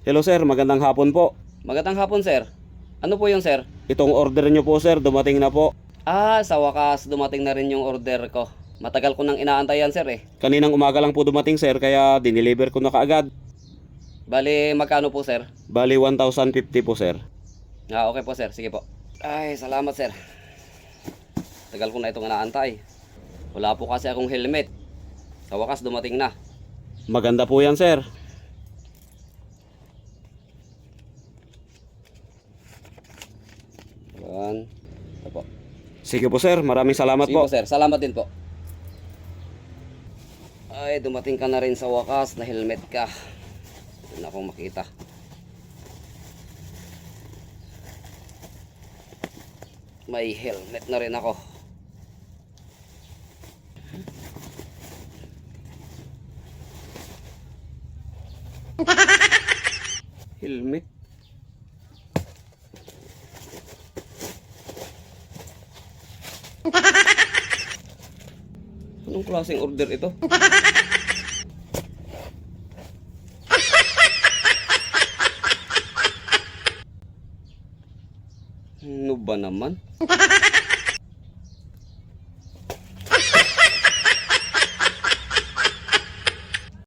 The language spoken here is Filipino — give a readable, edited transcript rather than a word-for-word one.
Hello sir, magandang hapon po. Magandang hapon, sir. Ano po yun, sir? Itong order nyo po sir, dumating na po. Sa wakas dumating na rin yung order ko. Matagal ko nang inaantay yan, sir eh. Kaninang umaga lang po dumating sir, kaya dineliver ko na kaagad. Bali, magkano po, sir? Bali 1,050 po sir. Okay po, sir. Sige po. Ay, salamat, sir. Tagal ko na itong inaantay. Wala po kasi akong helmet. Sa wakas dumating na. Maganda po yan sir. Yan. Ito po. Sige po sir, maraming salamat Sige po. po, sir. Salamat din po. Ay, dumating ka na rin sa wakas na helmet ka. Hindi na akong makita. May helmet na rin ako. Helmet? Anong klaseng order ito? Ano ba naman?